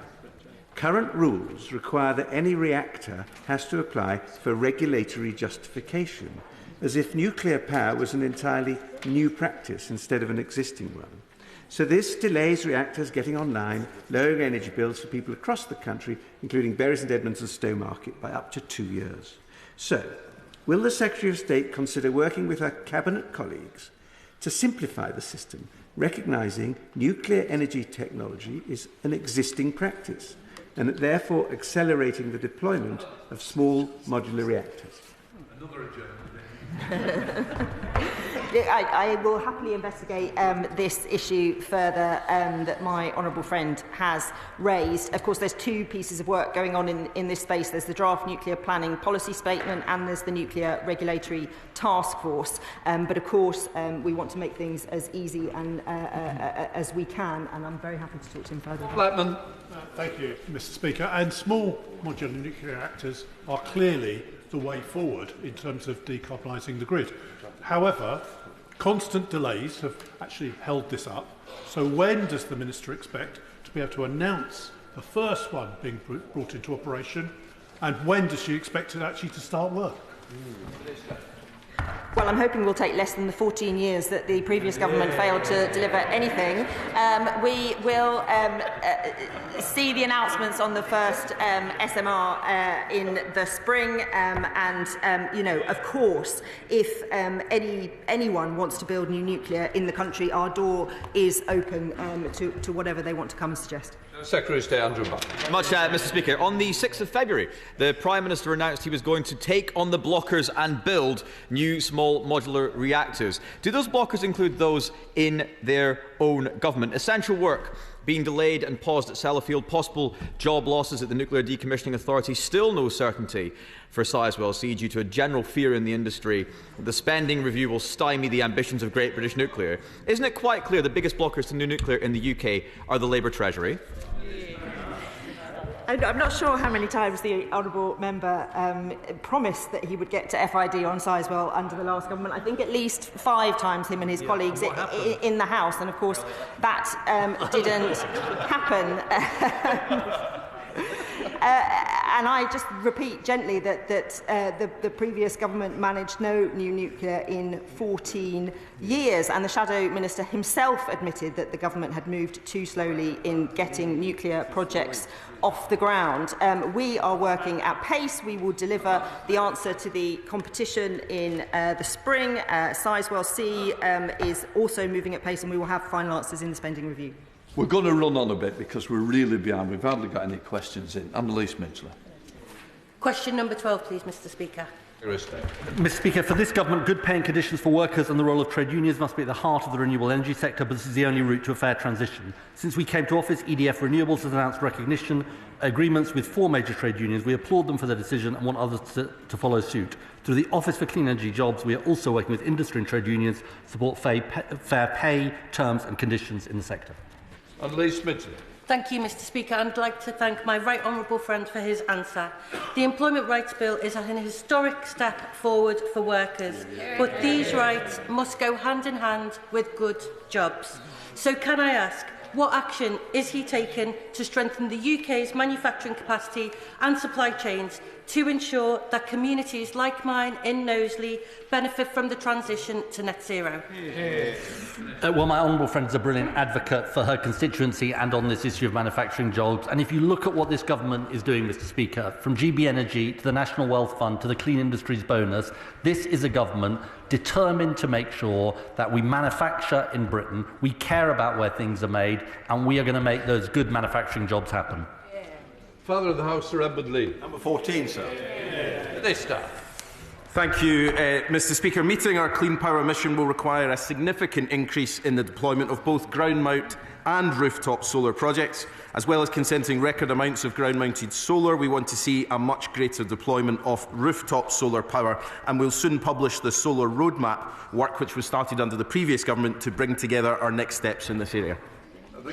current rules require that any reactor has to apply for regulatory justification, as if nuclear power was an entirely new practice instead of an existing one. So this delays reactors getting online, lowering energy bills for people across the country, including Bury St Edmunds and Stowmarket, by up to 2 years. So, will the Secretary of State consider working with her Cabinet colleagues to simplify the system, recognising nuclear energy technology is an existing practice and therefore accelerating the deployment of small modular reactors? Another adjournment. I will happily investigate this issue further that my honourable friend has raised. Of course, there's two pieces of work going on in this space. There's the draft nuclear planning policy statement and there's the nuclear regulatory task force. But of course, we want to make things as easy and as we can, and I'm very happy to talk to him further. Blackman. Thank you, Mr. Speaker. And small modular nuclear reactors are clearly the way forward in terms of decarbonising the grid. However, constant delays have actually held this up. So when does the Minister expect to be able to announce the first one being brought into operation, and when does she expect it actually to start work? Well, I'm hoping we'll take less than the 14 years that the previous government failed to deliver anything. We will see the announcements on the first SMR in the spring, and you know, of course, if anyone wants to build new nuclear in the country, our door is open to whatever they want to come and suggest. Secretary of State Andrew Marr. Much, Mr. Speaker. On the 6th of February, the Prime Minister announced he was going to take on the blockers and build new small modular reactors. Do those blockers include those in their own government? Essential work being delayed and paused at Sellafield, possible job losses at the Nuclear Decommissioning Authority, still no certainty for Sizewell C due to a general fear in the industry that the spending review will stymie the ambitions of Great British Nuclear. Isn't it quite clear the biggest blockers to new nuclear in the UK are the Labour Treasury? I'm not sure how many times the honourable member promised that he would get to FID on Sizewell under the last government. I think at least 5 times, him and his colleagues in the House, and of course that didn't happen. And I just repeat gently that the previous government managed no new nuclear in 14 years, and the Shadow Minister himself admitted that the government had moved too slowly in getting nuclear projects off the ground. We are working at pace. We will deliver the answer to the competition in the spring. Sizewell C is also moving at pace, and we will have final answers in the spending review. We're going to run on a bit because we're really behind. We've hardly got any questions in. Annalise Midgley. Question number 12, please, Mr. Speaker. Mr. Speaker, for this government, good paying conditions for workers and the role of trade unions must be at the heart of the renewable energy sector, but this is the only route to a fair transition. Since we came to office, EDF Renewables has announced recognition agreements with 4 major trade unions. We applaud them for their decision and want others to follow suit. Through the Office for Clean Energy Jobs, we are also working with industry and trade unions to support fair pay, terms and conditions in the sector. Annalise Midgley. Thank you, Mr. Speaker. I'd like to thank my right honourable friend for his answer. The Employment Rights Bill is an historic step forward for workers, but these rights must go hand in hand with good jobs. So can I ask, what action is he taking to strengthen the UK's manufacturing capacity and supply chains to ensure that communities like mine in Knowsley benefit from the transition to net zero? Well, my honourable friend is a brilliant advocate for her constituency and on this issue of manufacturing jobs. And if you look at what this government is doing, Mr. Speaker, from GB Energy to the National Wealth Fund to the Clean Industries Bonus, this is a government determined to make sure that we manufacture in Britain, we care about where things are made, and we are going to make those good manufacturing jobs happen. Father of the House, Sir Edmund Lee. Number 14, sir. They start. Thank you, Mr. Speaker. Meeting our clean power mission will require a significant increase in the deployment of both ground mount and rooftop solar projects. As well as consenting record amounts of ground-mounted solar, we want to see a much greater deployment of rooftop solar power, and we'll soon publish the solar roadmap, work which was started under the previous government to bring together our next steps in this area.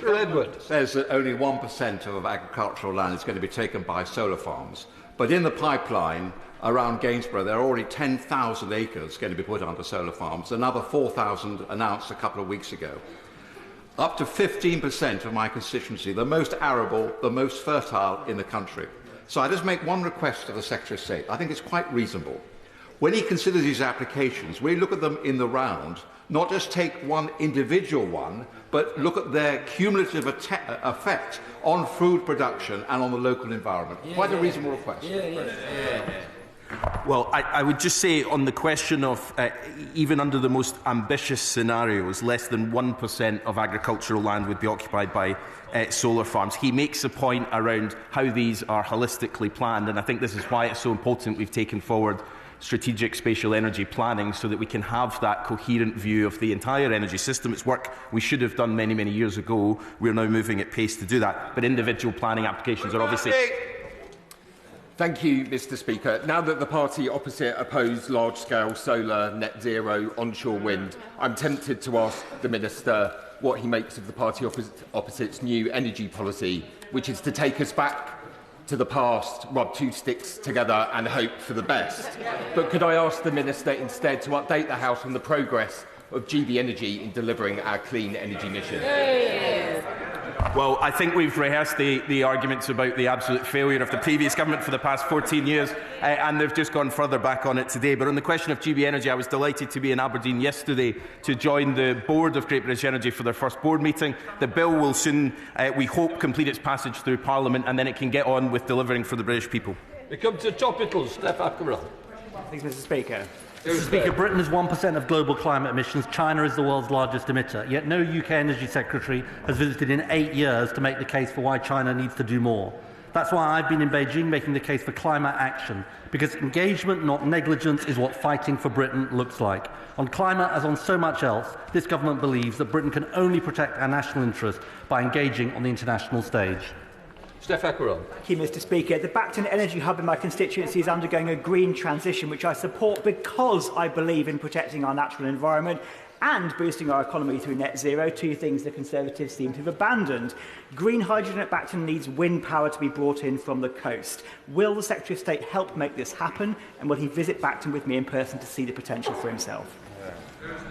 Sir Edward says that only 1% of agricultural land is going to be taken by solar farms. But in the pipeline around Gainsborough, there are already 10,000 acres going to be put onto solar farms, another 4,000 announced a couple of weeks ago. Up to 15% of my constituency, the most arable, the most fertile in the country. So I just make one request to the Secretary of State. I think it's quite reasonable. When he considers these applications, we look at them in the round, not just take one individual one, but look at their cumulative effect on food production and on the local environment. Quite a reasonable request. Well, I would just say on the question of even under the most ambitious scenarios, less than 1% of agricultural land would be occupied by solar farms. He makes a point around how these are holistically planned, and I think this is why it's so important we've taken forward strategic spatial energy planning so that we can have that coherent view of the entire energy system. It's work we should have done many, many years ago. We're now moving at pace to do that. But individual planning applications are obviously... Thank you, Mr Speaker. Now that the party opposite oppose large-scale solar, net zero, onshore wind, I'm tempted to ask the Minister what he makes of the party opposite's new energy policy, which is to take us back to the past, rub two sticks together and hope for the best. But could I ask the Minister instead to update the House on the progress of GB Energy in delivering our clean energy mission? Well, I think we've rehearsed the arguments about the absolute failure of the previous government for the past 14 years, and they've just gone further back on it today. But on the question of GB Energy, I was delighted to be in Aberdeen yesterday to join the board of Great British Energy for their first board meeting. The bill will soon, we hope, complete its passage through Parliament, and then it can get on with delivering for the British people. We come to topicals. Steph Ackroyd. Thanks, Mr Speaker. Mr Speaker, Britain is 1% of global climate emissions. China is the world's largest emitter. Yet no UK Energy Secretary has visited in 8 years to make the case for why China needs to do more. That's why I've been in Beijing making the case for climate action, because engagement, not negligence, is what fighting for Britain looks like. On climate, as on so much else, this government believes that Britain can only protect our national interest by engaging on the international stage. Thank you, Mr Speaker. The Bacton Energy Hub in my constituency is undergoing a green transition, which I support because I believe in protecting our natural environment and boosting our economy through net zero, two things the Conservatives seem to have abandoned. Green hydrogen at Bacton needs wind power to be brought in from the coast. Will the Secretary of State help make this happen, and will he visit Bacton with me in person to see the potential for himself?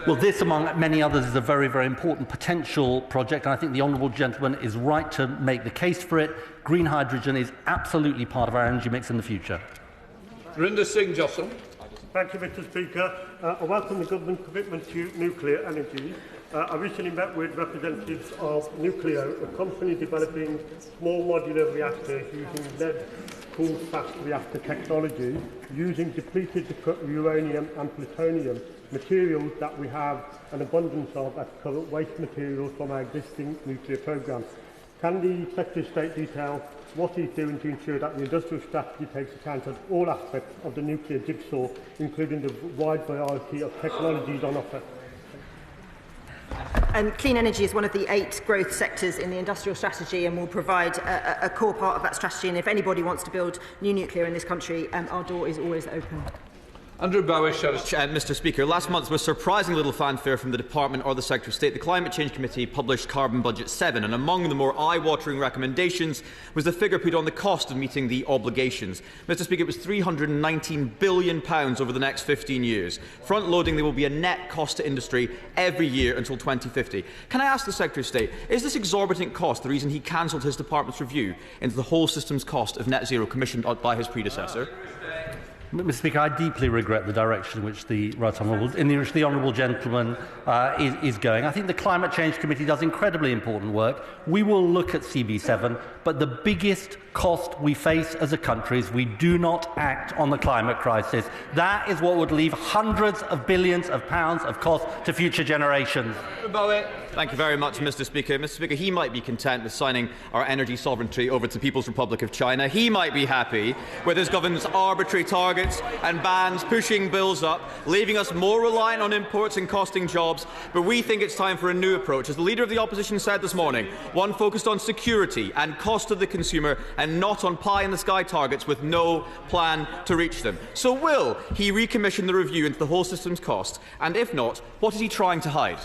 Well, this, among many others, is a very, very important potential project, and I think the honourable gentleman is right to make the case for it. Green hydrogen is absolutely part of our energy mix in the future. Rinder Singh Johnson. Thank you, Mr Speaker. I welcome the government's commitment to nuclear energy. I recently met with representatives of Nuclear, a company developing small modular reactors using lead-cooled fast reactor technology, using depleted uranium and plutonium, materials that we have an abundance of as current waste materials from our existing nuclear programme. Can the Secretary of State detail what he's doing to ensure that the industrial strategy takes account of all aspects of the nuclear jigsaw, including the wide variety of technologies on offer? Clean energy is one of the 8 growth sectors in the industrial strategy and will provide a core part of that strategy. And if anybody wants to build new nuclear in this country, our door is always open. Andrew Bowish, Mr Speaker, last month with surprising little fanfare from the Department or the Secretary of State, the Climate Change Committee published Carbon Budget 7, and among the more eye-watering recommendations was the figure put on the cost of meeting the obligations. Mr Speaker, it was £319 billion over the next 15 years. Front-loading, there will be a net cost to industry every year until 2050. Can I ask the Secretary of State, is this exorbitant cost the reason he cancelled his department's review into the whole system's cost of net zero commissioned by his predecessor? Mr Speaker, I deeply regret the direction in which the honourable gentleman is going. I think the Climate Change Committee does incredibly important work. We will look at CB7, but the biggest cost we face as a country is we do not act on the climate crisis. That is what would leave hundreds of billions of pounds of cost to future generations. Thank you very much, Mr Speaker. Mr Speaker, he might be content with signing our energy sovereignty over to the People's Republic of China. He might be happy with his government's arbitrary targets and bans pushing bills up, leaving us more reliant on imports and costing jobs. But we think it's time for a new approach. As the Leader of the Opposition said this morning, one focused on security and cost to the consumer and not on pie-in-the-sky targets with no plan to reach them. So will he recommission the review into the whole system's cost? And if not, what is he trying to hide?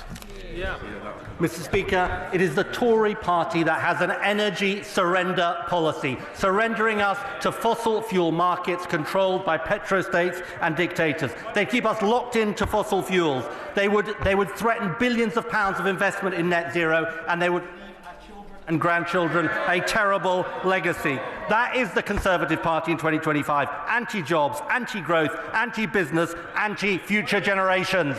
Mr Speaker, it is the Tory party that has an energy surrender policy, surrendering us to fossil fuel markets controlled by petrostates and dictators. They keep us locked into fossil fuels. They would threaten billions of pounds of investment in net zero, and they would and grandchildren a terrible legacy. That is the Conservative Party in 2025. Anti-jobs, anti-growth, anti-business, anti-future generations.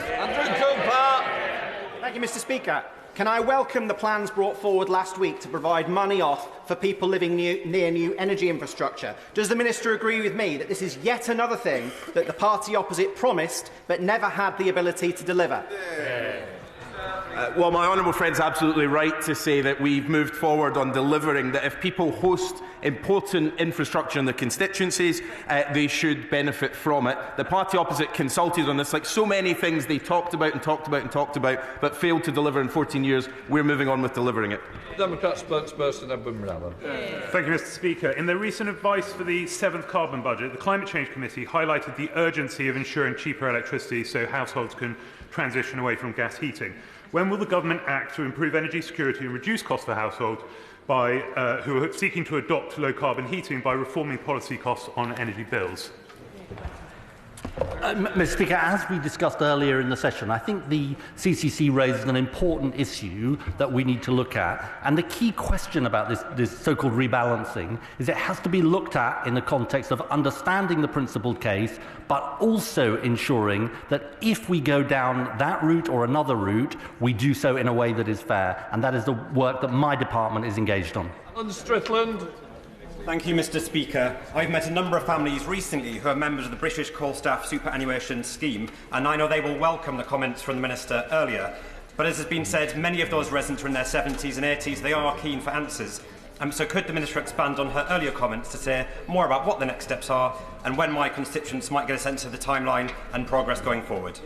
Thank you, Mr. Speaker. Can I welcome the plans brought forward last week to provide money off for people living near new energy infrastructure? Does the Minister agree with me that this is yet another thing that the party opposite promised but never had the ability to deliver? Well, my honourable friend's absolutely right to say that we've moved forward on delivering that if people host important infrastructure in their constituencies, they should benefit from it. The party opposite consulted on this, like so many things they talked about, but failed to deliver in 14 years. We're moving on with delivering it. Democrat spokesperson Edwin Brown. Thank you, Mr. Speaker. In their recent advice for the 7th Carbon Budget, the Climate Change Committee highlighted the urgency of ensuring cheaper electricity so households can transition away from gas heating. When will the government act to improve energy security and reduce costs for households who are seeking to adopt low-carbon heating by reforming policy costs on energy bills? Mr. Speaker, as we discussed earlier in the session, I think the CCC raises an important issue that we need to look at. And the key question about this so-called rebalancing is it has to be looked at in the context of understanding the principled case, but also ensuring that if we go down that route or another route, we do so in a way that is fair. And that is the work that my department is engaged on. Alan Strickland. Thank you, Mr. Speaker. I've met a number of families recently who are members of the British Coal Staff Superannuation Scheme, and I know they will welcome the comments from the Minister earlier. But as has been said, many of those residents are in their 70s and 80s. They are keen for answers. So could the Minister expand on her earlier comments to say more about what the next steps are and when my constituents might get a sense of the timeline and progress going forward?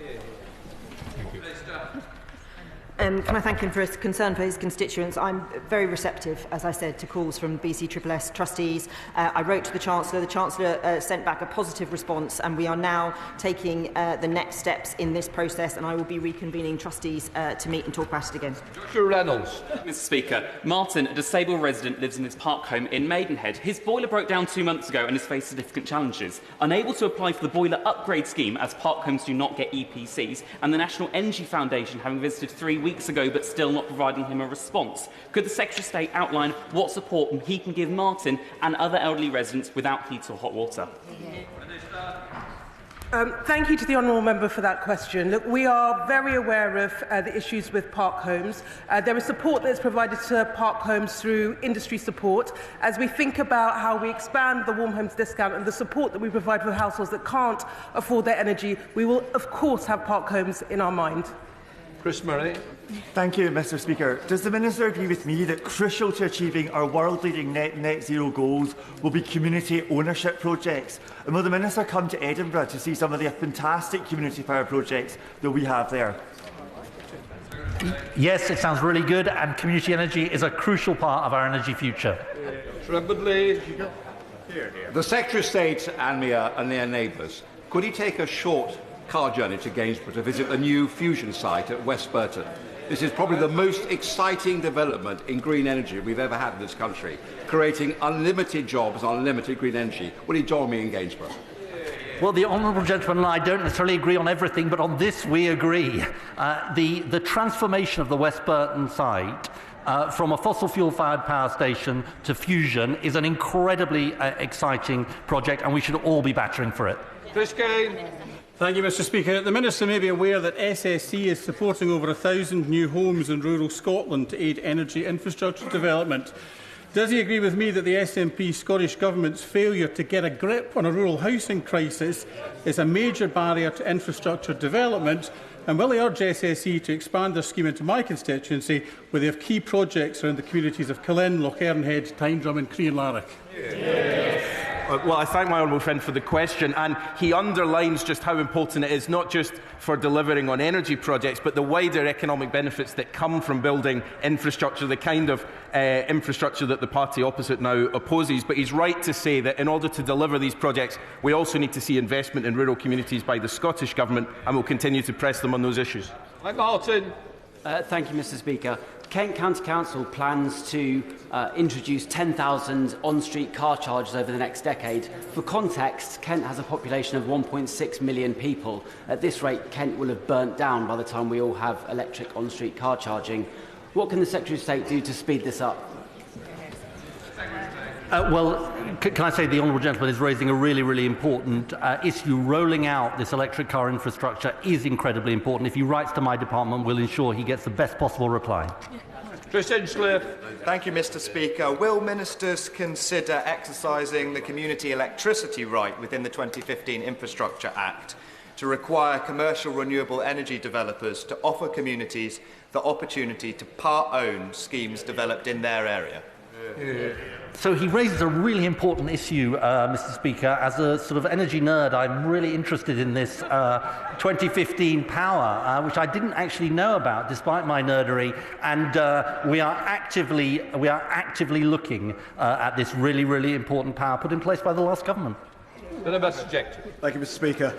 Can I thank him for his concern for his constituents? I'm very receptive, as I said, to calls from BCSS trustees. I wrote to the Chancellor. The Chancellor sent back a positive response, and we are now taking the next steps in this process, and I will be reconvening trustees to meet and talk about it again. Joshua Reynolds. Mr. Speaker, Martin, a disabled resident, lives in his park home in Maidenhead. His boiler broke down 2 months ago and has faced significant challenges. Unable to apply for the boiler upgrade scheme, as park homes do not get EPCs, and the National Energy Foundation, having visited 3 weeks ago but still not providing him a response. Could the Secretary of State outline what support he can give Martin and other elderly residents without heat or hot water? Thank you to the honourable member for that question. Look, we are very aware of the issues with park homes. There is support that is provided to park homes through industry support. As we think about how we expand the warm homes discount and the support that we provide for households that can't afford their energy, we will of course have park homes in our mind. Chris Murray. Thank you, Mr. Speaker. Does the Minister agree with me that crucial to achieving our world-leading net zero goals will be community ownership projects? And will the Minister come to Edinburgh to see some of the fantastic community power projects that we have there? Yes, it sounds really good, and community energy is a crucial part of our energy future. The Secretary of State and me are near neighbours. Could he take a short car journey to Gainsborough to visit the new fusion site at West Burton? This is probably the most exciting development in green energy we've ever had in this country, creating unlimited jobs, unlimited green energy. Will he join me in Gainsborough? Well, the honourable gentleman and I don't necessarily agree on everything, but on this we agree. The transformation of the West Burton site from a fossil fuel-fired power station to fusion is an incredibly exciting project, and we should all be battering for it. Chris Kane. Thank you, Mr. Speaker. The Minister may be aware that SSC is supporting over 1,000 new homes in rural Scotland to aid energy infrastructure development. Does he agree with me that the SNP Scottish Government's failure to get a grip on a rural housing crisis is a major barrier to infrastructure development? And will he urge SSE to expand their scheme into my constituency, where they have key projects around the communities of Killin, Lochernhead, Tyndrum and Crean-Larrick? Well, I thank my honourable friend for the question, and he underlines just how important it is, not just for delivering on energy projects, but the wider economic benefits that come from building infrastructure, the kind of infrastructure that the party opposite now opposes. But he's right to say that in order to deliver these projects, we also need to see investment in rural communities by the Scottish Government, and we'll continue to press them on those issues. Martin. Thank you, Mr. Speaker. Kent County Council plans to introduce 10,000 on-street car chargers over the next decade. For context, Kent has a population of 1.6 million people. At this rate, Kent will have burnt down by the time we all have electric on-street car charging. What can the Secretary of State do to speed this up? Can I say the honourable gentleman is raising a really, really important issue. Rolling out this electric car infrastructure is incredibly important. If he writes to my department, we'll ensure he gets the best possible reply. Chris Edgley. Thank you, Mr. Speaker. Will ministers consider exercising the community electricity right within the 2015 Infrastructure Act to require commercial renewable energy developers to offer communities the opportunity to part-own schemes developed in their area? So he raises a really important issue, Mr. Speaker. As a sort of energy nerd, I'm really interested in this 2015 power, which I didn't actually know about, despite my nerdery. And we are actively looking at this really, really important power put in place by the last government. Thank you, Mr. Speaker.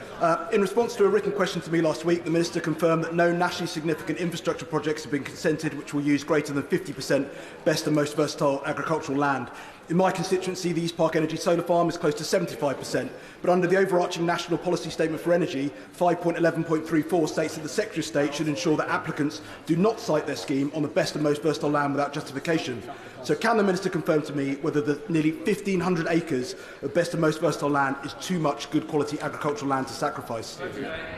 In response to a written question to me last week, the Minister confirmed that no nationally significant infrastructure projects have been consented which will use greater than 50% best and most versatile agricultural land. In my constituency, the East Park Energy Solar Farm is close to 75%, but under the overarching National Policy Statement for Energy, 5.11.34 states that the Secretary of State should ensure that applicants do not site their scheme on the best and most versatile land without justification. So can the Minister confirm to me whether the nearly 1,500 acres of best and most versatile land is too much good quality agricultural land to sacrifice?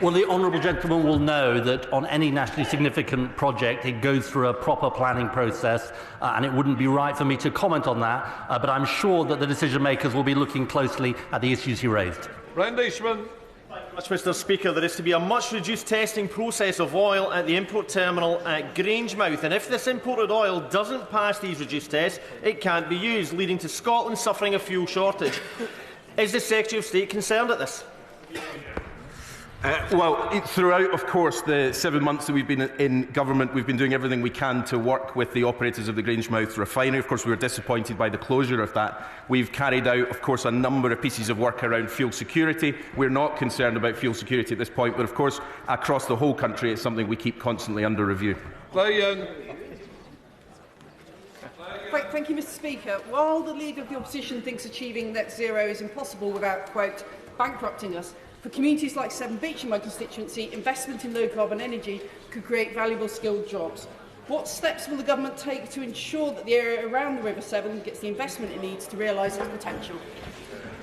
Well, the honourable gentleman will know that on any nationally significant project, it goes through a proper planning process, and it wouldn't be right for me to comment on that, but I'm sure that the decision makers will be looking closely at the issues he raised. Brian Leishman. Mr. Speaker, there is to be a much reduced testing process of oil at the import terminal at Grangemouth, and if this imported oil doesn't pass these reduced tests, it can't be used, leading to Scotland suffering a fuel shortage. Is the Secretary of State concerned at this? Throughout, of course, the 7 months that we've been in government, we've been doing everything we can to work with the operators of the Grangemouth refinery. Of course, we were disappointed by the closure of that. We've carried out, of course, a number of pieces of work around fuel security. We're not concerned about fuel security at this point, but of course, across the whole country, it's something we keep constantly under review. Thank you, Mr. Speaker. While the Leader of the Opposition thinks achieving net zero is impossible without, quote, bankrupting us, for communities like Severn Beach in my constituency, investment in low-carbon energy could create valuable skilled jobs. What steps will the government take to ensure that the area around the River Severn gets the investment it needs to realise its potential?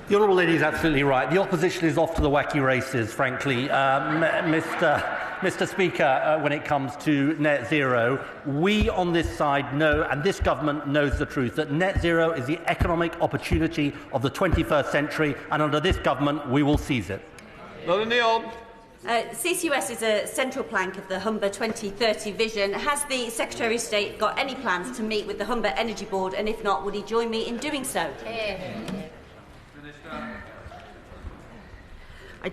The honourable lady is absolutely right. The opposition is off to the wacky races, frankly. Mr. Speaker, when it comes to net zero, we on this side know, and this government knows the truth, that net zero is the economic opportunity of the 21st century, and under this government, we will seize it. CCUS is a central plank of the Humber 2030 vision. Has the Secretary of State got any plans to meet with the Humber Energy Board, and if not, would he join me in doing so?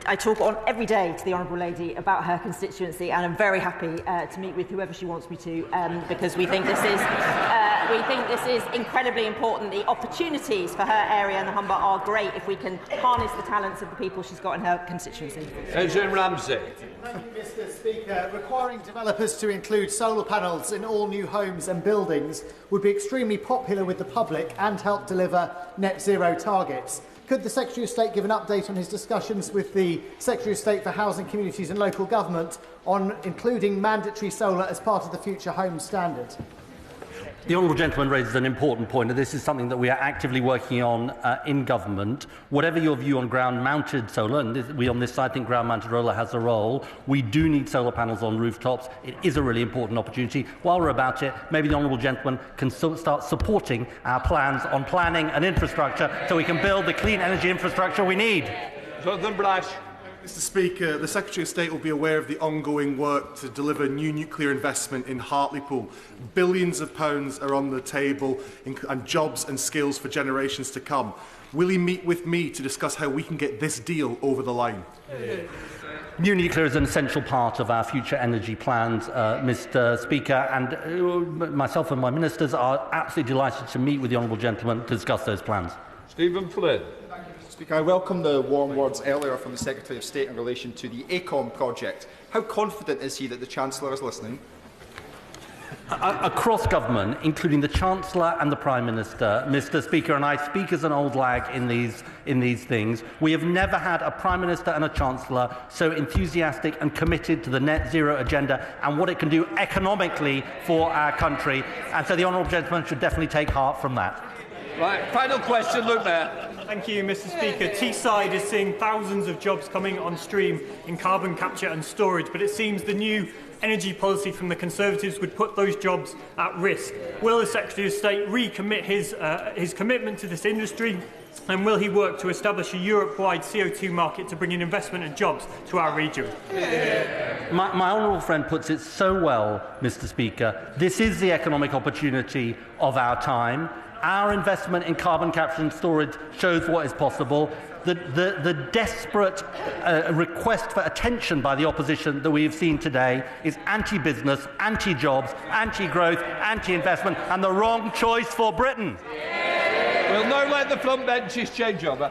I talk on every day to the Honourable Lady about her constituency, and I'm very happy to meet with whoever she wants me to, because we think this is incredibly important. The opportunities for her area and the Humber are great if we can harness the talents of the people she's got in her constituency. Adrian Ramsey. Thank you, Mr. Speaker. Requiring developers to include solar panels in all new homes and buildings would be extremely popular with the public and help deliver net zero targets. Could the Secretary of State give an update on his discussions with the Secretary of State for Housing, Communities and Local Government on including mandatory solar as part of the Future Homes Standard? The honourable gentleman raises an important point, and this is something that we are actively working on in government. Whatever your view on ground-mounted solar, and we on this side think ground-mounted solar has a role, we do need solar panels on rooftops. It is a really important opportunity. While we're about it, maybe the honourable gentleman can start supporting our plans on planning and infrastructure so we can build the clean energy infrastructure we need. Jonathan Blash. Mr. Speaker, the Secretary of State will be aware of the ongoing work to deliver new nuclear investment in Hartlepool. Billions of pounds are on the table and jobs and skills for generations to come. Will he meet with me to discuss how we can get this deal over the line? New nuclear is an essential part of our future energy plans, Mr. Speaker, and myself and my ministers are absolutely delighted to meet with the honourable gentleman to discuss those plans. Stephen Flynn. Speaker, I welcome the warm words earlier from the Secretary of State in relation to the ACOM project. How confident is he that the Chancellor is listening? Across government, including the Chancellor and the Prime Minister, Mr. Speaker, and I speak as an old lag in these things, we have never had a Prime Minister and a Chancellor so enthusiastic and committed to the net zero agenda and what it can do economically for our country. And so the honourable gentleman should definitely take heart from that. Right, final question, Luke Mayor. Thank you, Mr. Speaker. Teesside is seeing thousands of jobs coming on stream in carbon capture and storage, but it seems the new energy policy from the Conservatives would put those jobs at risk. Will the Secretary of State recommit his commitment to this industry, and will he work to establish a Europe-wide CO2 market to bring in investment and jobs to our region? My honourable friend puts it so well, Mr. Speaker. This is the economic opportunity of our time. Our investment in carbon capture and storage shows what is possible. The desperate request for attention by the opposition that we have seen today is anti-business, anti-jobs, anti-growth, anti-investment, and the wrong choice for Britain. We'll now let the front benches change over.